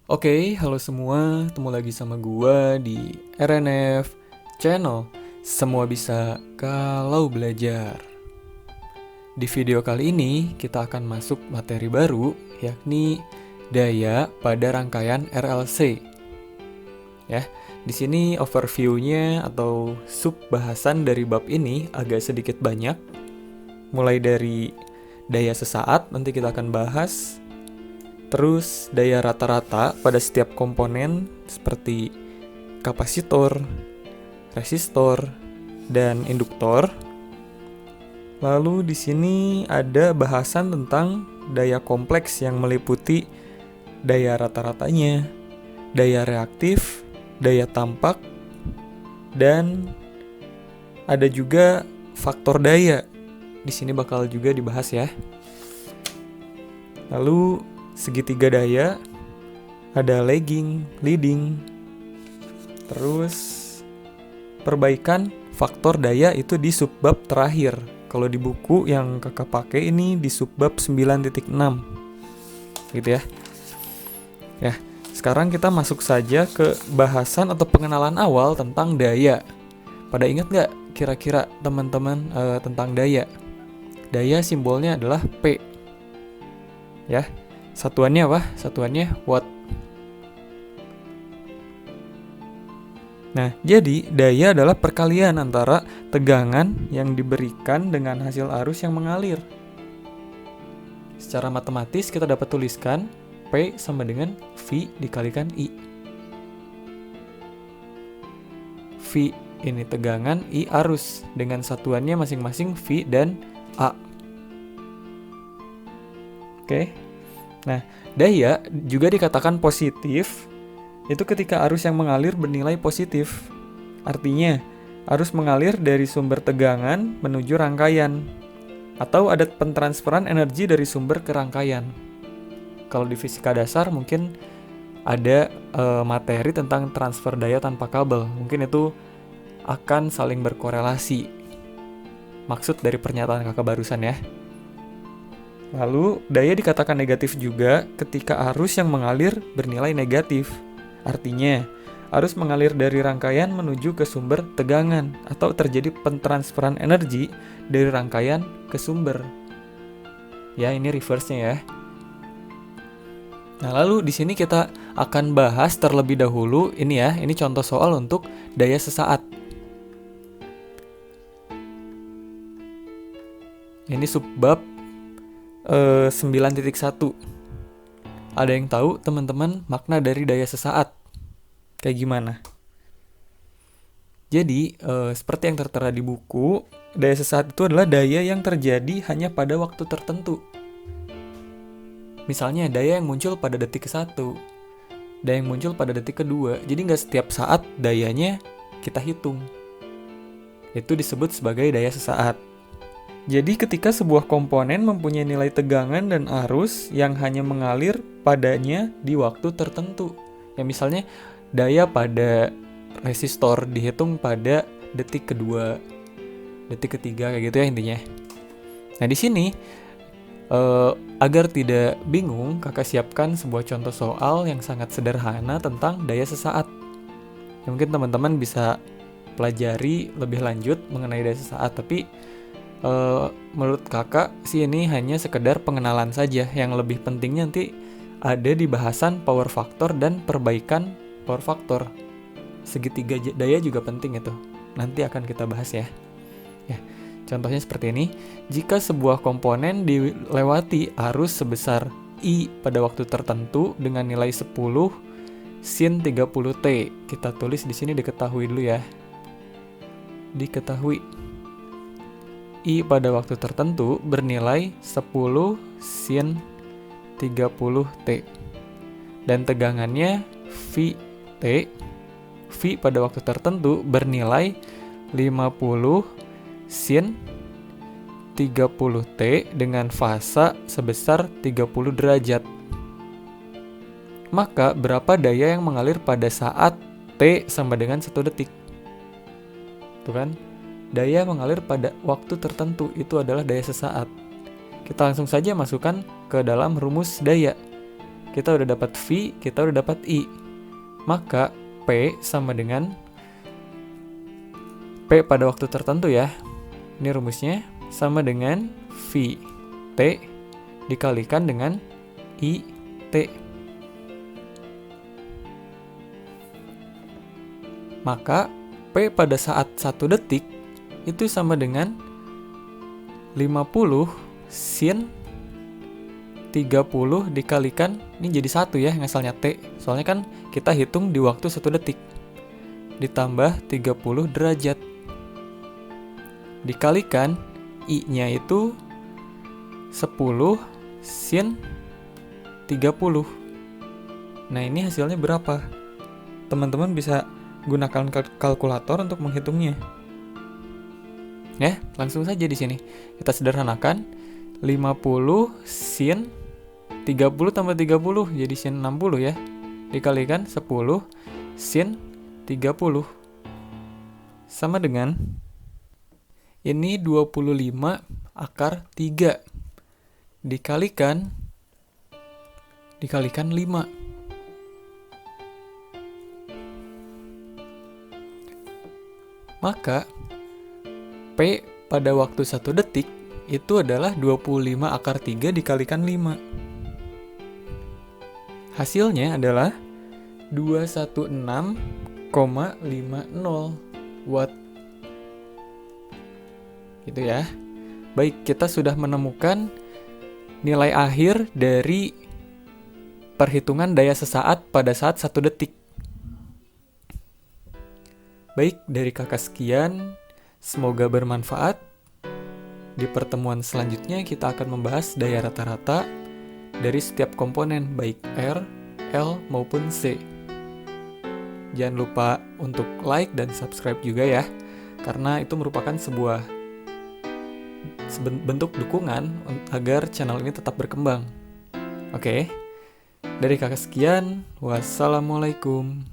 Oke, halo semua, ketemu lagi sama gua di RNF Channel. Semua bisa kalau belajar. Di video kali ini kita akan masuk materi baru, yakni daya pada rangkaian RLC. Ya, di sini overview-nya atau sub bahasan dari bab ini agak sedikit banyak. Mulai dari daya sesaat, nanti kita akan bahas. Terus daya rata-rata pada setiap komponen seperti kapasitor, resistor, dan induktor. Lalu di sini ada bahasan tentang daya kompleks yang meliputi daya rata-ratanya, daya reaktif, daya tampak, dan ada juga faktor daya. Di sini bakal juga dibahas ya. Lalu segitiga daya, ada lagging, leading, terus perbaikan faktor daya itu di subbab terakhir. Kalau di buku yang kakak pakai ini di subbab 9.6 gitu ya. Ya, sekarang kita masuk saja ke bahasan atau pengenalan awal tentang daya. Pada ingat nggak kira-kira teman-teman tentang daya? Daya simbolnya adalah P. Ya. Satuannya apa? Satuannya watt. Nah, jadi daya adalah perkalian antara tegangan yang diberikan dengan hasil arus yang mengalir. Secara matematis kita dapat tuliskan P sama dengan V dikalikan I. V ini tegangan, I arus. Dengan satuannya masing-masing V dan A. Oke. Nah, daya juga dikatakan positif itu ketika arus yang mengalir bernilai positif. Artinya, arus mengalir dari sumber tegangan menuju rangkaian atau ada pentransferan energi dari sumber ke rangkaian. Kalau di fisika dasar mungkin ada materi tentang transfer daya tanpa kabel. Mungkin itu akan saling berkorelasi. Maksud dari pernyataan kakak barusan ya. Lalu, daya dikatakan negatif juga ketika arus yang mengalir bernilai negatif. Artinya, arus mengalir dari rangkaian menuju ke sumber tegangan atau terjadi pentransferan energi dari rangkaian ke sumber. Ya, ini reverse-nya ya. Nah, lalu di sini kita akan bahas terlebih dahulu ini ya, ini contoh soal untuk daya sesaat. Ini subbab 9.1. Ada yang tahu teman-teman makna dari daya sesaat? Kayak gimana? Jadi, seperti yang tertera di buku, daya sesaat itu adalah daya yang terjadi hanya pada waktu tertentu. Misalnya, daya yang muncul pada detik ke-1, daya yang muncul pada detik ke-2. Jadi nggak setiap saat dayanya kita hitung. Itu disebut sebagai daya sesaat. Jadi ketika sebuah komponen mempunyai nilai tegangan dan arus yang hanya mengalir padanya di waktu tertentu. Ya misalnya daya pada resistor dihitung pada detik kedua, detik ketiga kayak gitu ya intinya. Nah di sini agar tidak bingung, kakak siapkan sebuah contoh soal yang sangat sederhana tentang daya sesaat. Ya, mungkin teman-teman bisa pelajari lebih lanjut mengenai daya sesaat, tapi menurut kakak sih ini hanya sekedar pengenalan saja. Yang lebih pentingnya nanti ada di bahasan power factor dan perbaikan power factor. Segitiga daya juga penting itu. Nanti akan kita bahas ya. Contohnya seperti ini. Jika sebuah komponen dilewati arus sebesar I pada waktu tertentu dengan nilai 10 sin 30T. Kita tulis di sini diketahui dulu ya. Diketahui. I pada waktu tertentu bernilai 10 sin 30T. Dan tegangannya VT. V pada waktu tertentu bernilai 50 sin 30T dengan fasa sebesar 30 derajat. Maka berapa daya yang mengalir pada saat T sama dengan 1 detik? Tuh kan? Daya mengalir pada waktu tertentu itu adalah daya sesaat. Kita langsung saja masukkan ke dalam rumus daya. Kita udah dapat V, kita udah dapat I. Maka P sama dengan P pada waktu tertentu ya. Ini rumusnya sama dengan V T dikalikan dengan I T. Maka P pada saat 1 detik itu sama dengan 50 sin 30 dikalikan, ini jadi 1 ya ngasalnya T. Soalnya kan kita hitung di waktu 1 detik. Ditambah 30 derajat. Dikalikan I-nya itu 10 sin 30. Nah, ini hasilnya berapa? Teman-teman bisa gunakan kalkulator untuk menghitungnya. Ya, langsung saja di sini. Kita sederhanakan. 50 sin 30 tambah 30 jadi sin 60 ya. Dikalikan 10 sin 30. Sama dengan ini 25 akar 3 dikalikan 5. Maka P pada waktu 1 detik itu adalah 25 akar 3 dikalikan 5. Hasilnya adalah 216,50 watt. Gitu ya. Baik, kita sudah menemukan nilai akhir dari perhitungan daya sesaat pada saat 1 detik. Baik, dari kakak sekian, semoga bermanfaat. Di pertemuan selanjutnya kita akan membahas daya rata-rata dari setiap komponen baik R, L maupun C. Jangan lupa untuk like dan subscribe juga ya, karena itu merupakan sebuah bentuk dukungan agar channel ini tetap berkembang. Oke, dari kakak sekian, wassalamualaikum.